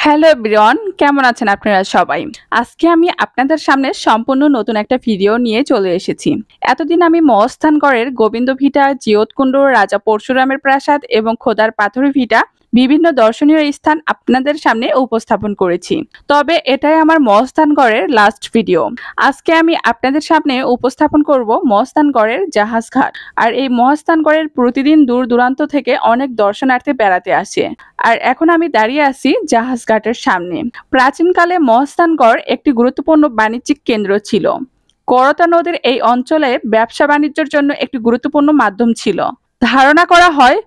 Hello everyone, কেমন আছেন আপনারা সবাই? আজকে আমি আপনাদের সামনে সম্পূর্ণ নতুন একটা ভিডিও নিয়ে চলে এসেছি। এতদিন আমি মহস্থানগড়ের গোবিন্দ ভিটা, জিয়তকুণ্ড, রাজা পরশুরামের প্রাসাদ এবং খোদার পাথরের ভিটা বিভিন্ন দর্শনীয় স্থান আপনাদের সামনে উপস্থাপন করেছি। তবে এটাই আমার মহস্থানগড়ের লাস্ট ভিডিও। আজকে আমি আপনাদের সামনে উপস্থাপন করব মহস্থানগড়ের জাহাজ ঘাট। আর এই মহস্থানগড়ের প্রতিদিন দূর দূরান্ত থেকে অনেক দর্শনার্থী বেড়াতে আসে। আর এখন আমি দাঁড়িয়ে আছি জাহাজ ঘাটের সামনে। প্রাচীনকালে মহস্থানগড় একটি গুরুত্বপূর্ণ বাণিজ্যিক কেন্দ্র ছিল। করতা নদীর এই অঞ্চলে ব্যবসা বাণিজ্যের জন্য একটি গুরুত্বপূর্ণ মাধ্যম ছিল। ধারণা করা হয়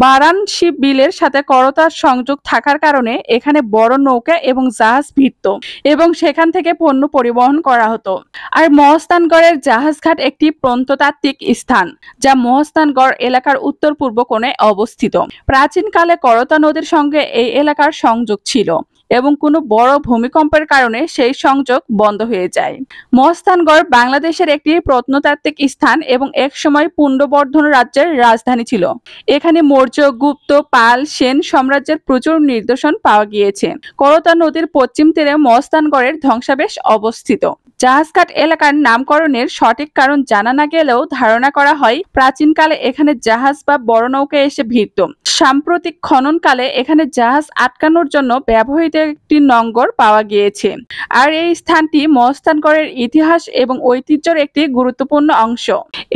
বারাণসী বিলের সাথে করতার সংযোগ থাকার কারণে এখানে বড় নৌকা এবং জাহাজ ভিড়ত এবং সেখান থেকে পণ্য পরিবহন করা হতো। আর মহস্থানগড়ের জাহাজঘাট একটি প্রত্নতাত্ত্বিক স্থান, যা মহস্থানগড় এলাকার উত্তর পূর্ব কোণে অবস্থিত। প্রাচীনকালে করতা নদীর সঙ্গে এই এলাকার সংযোগ ছিল এবং কোনো বড় ভূমিকম্পের কারণে সেই সংযোগ বন্ধ হয়ে যায়। মহস্থানগড় বাংলাদেশের একটি প্রত্নতাত্ত্বিক স্থান এবং একসময় পুণ্ড্রবর্ধন রাজ্যের রাজধানী ছিল। এখানে মৌর্য, গুপ্ত, পাল, সেন সাম্রাজ্যের প্রচুর নিদর্শন পাওয়া গিয়েছে। করতা নদীর পশ্চিম তীরে মহস্থানগড়ের ধ্বংসাবশেষ অবস্থিত। জাহাজঘাট এলাকার নামকরণের সঠিক কারণ জানা না গেলেও ধারণা করা হয় প্রাচীনকালে এখানে জাহাজ বা বড় নৌকা এসে ভিড়ত। সাম্প্রতিক খননকালে এখানে জাহাজ আটকানোর জন্য ব্যবহৃত একটি নঙ্গর পাওয়া গিয়েছে। আর এই স্থানটি মহস্থানগড়ের ইতিহাস এবং ঐতিহ্যের একটি গুরুত্বপূর্ণ অংশ।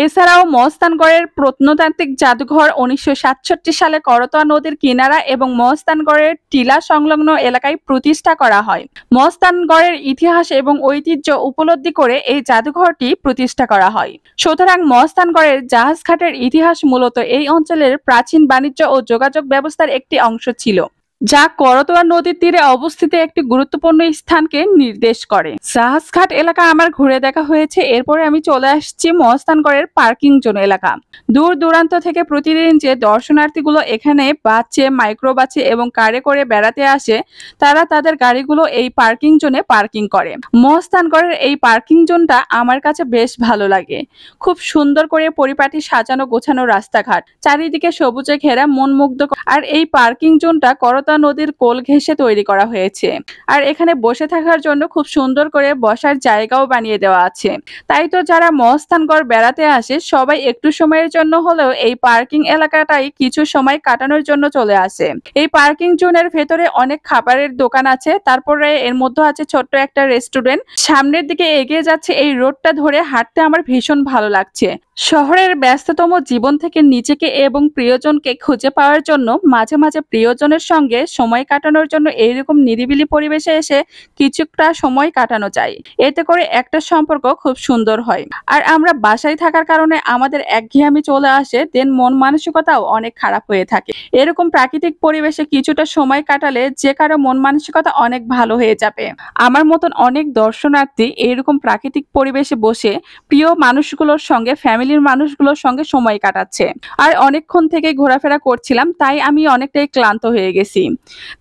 এছাড়াও মহস্থানগড়ের প্রত্নতাত্ত্বিক জাদুঘর 1967 সালে করতোয়া নদীর কিনারা এবং মহস্থানগড়ের টিলা সংলগ্ন এলাকায় প্রতিষ্ঠা করা হয়। মহস্থানগড়ের ইতিহাস এবং ঐতিহ্য উপলব্ধি করে এই জাদুঘরটি প্রতিষ্ঠা করা হয়। সুতরাং মহস্থানগড়ের জাহাজঘাটের ইতিহাস মূলত এই অঞ্চলের প্রাচীন বাণিজ্য ও যোগাযোগ ব্যবস্থার একটি অংশ ছিল, যা করতোয়া নদীর তীরে অবস্থিত একটি গুরুত্বপূর্ণ স্থানকে নির্দেশ করে। জাহাজঘাট এলাকা আমার ঘুরে দেখা হয়েছে। এরপরে আমি চলে আসছি মহস্থানগড়ের পার্কিং জোন এলাকা। দূর দূরান্ত থেকে প্রতিদিন যে দর্শনার্থীগুলো এখানে বাসে, মাইক্রোবাসে এবং কারে করে বেড়াতে আসে, তারা তাদের গাড়িগুলো এই পার্কিং জোনে পার্কিং করে। মহস্থানগড়ের এই পার্কিং জোনটা আমার কাছে বেশ ভালো লাগে। খুব সুন্দর করে পরিপাটি সাজানো গোছানো রাস্তাঘাট, চারিদিকে সবুজে ঘেরা, মন মুগ্ধ। আর এই পার্কিং জোনটা করতা নদীর কোল ঘেঁষে তৈরি করা হয়েছে। আর এখানে বসে থাকার জন্য খুব সুন্দর করে বসার জায়গাও বানিয়ে দেওয়া আছে। তাই তো যারা মহস্থানগড় বেড়াতে আসে সবাই একটু সময়ের জন্য হলেও এই পার্কিং এলাকাটাই কিছু সময় কাটানোর জন্য চলে আসে। এই পার্কিং জোনের ভেতরে অনেক খাবারের দোকান আছে, তারপরে এর মধ্যে আছে ছোট্ট একটা রেস্টুরেন্ট। সামনের দিকে এগিয়ে যাচ্ছে, এই রোডটা ধরে হাঁটতে আমার ভীষণ ভালো লাগছে। শহরের ব্যস্ততম জীবন থেকে নিজেকে এবং প্রিয়জনকে খুঁজে পাওয়ার জন্য মাঝে মাঝে প্রিয়জনের সঙ্গে সময় কাটানোর জন্য এইরকম নিরিবিলি পরিবেশে এসে কিছুটা সময় কাটানো যায়। এতে করে একটা সম্পর্ক খুব সুন্দর হয়। আর আমরা বাসায় থাকার কারণে আমাদের একঘেয়েমি চলে আসে, দেন মন মানসিকতাও অনেক খারাপ হয়ে থাকে। এরকম প্রাকৃতিক পরিবেশে কিছুটা সময় কাটালে যে কারো মন মানসিকতা অনেক ভালো হয়ে যাবে। আমার মতন অনেক দর্শনার্থী এরকম প্রাকৃতিক পরিবেশে বসে প্রিয় মানুষগুলোর সঙ্গে, ফ্যামিলির মানুষগুলোর সঙ্গে সময় কাটাচ্ছে। আর অনেকক্ষণ থেকে ঘোরাফেরা করছিলাম, তাই আমি অনেকটাই ক্লান্ত হয়ে গেছি।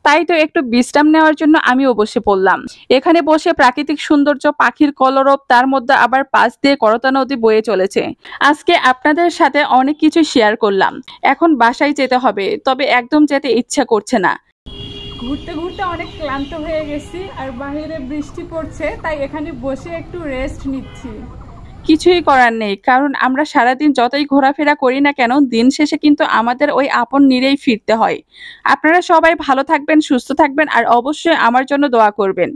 তাই তো একটু বিশ্রাম নেওয়ার জন্য আমিও বসে পড়লাম। এখানে বসে প্রাকৃতিক সৌন্দর্য, পাখির কলরব, তার মধ্যে আবার পাশ দিয়ে করতা নদী বয়ে চলেছে। আজকে আপনাদের সাথে অনেক কিছু শেয়ার করলাম। এখন বাসায় যেতে হবে, তবে একদম যেতে ইচ্ছা করছে না। ঘুরতে ঘুরতে অনেক ক্লান্ত হয়ে গেছি, আর বাইরে বৃষ্টি পড়ছে, তাই এখানে বসে একটু রেস্ট নিচ্ছি। কিছুই করার নেই, কারণ আমরা সারাদিন যতই ঘোরাফেরা করি না কেন, দিন শেষে কিন্তু আমাদের ওই আপন নিরেই ফিরতে হয়। আপনারা সবাই ভালো থাকবেন, সুস্থ থাকবেন, আর অবশ্যই আমার জন্য দোয়া করবেন।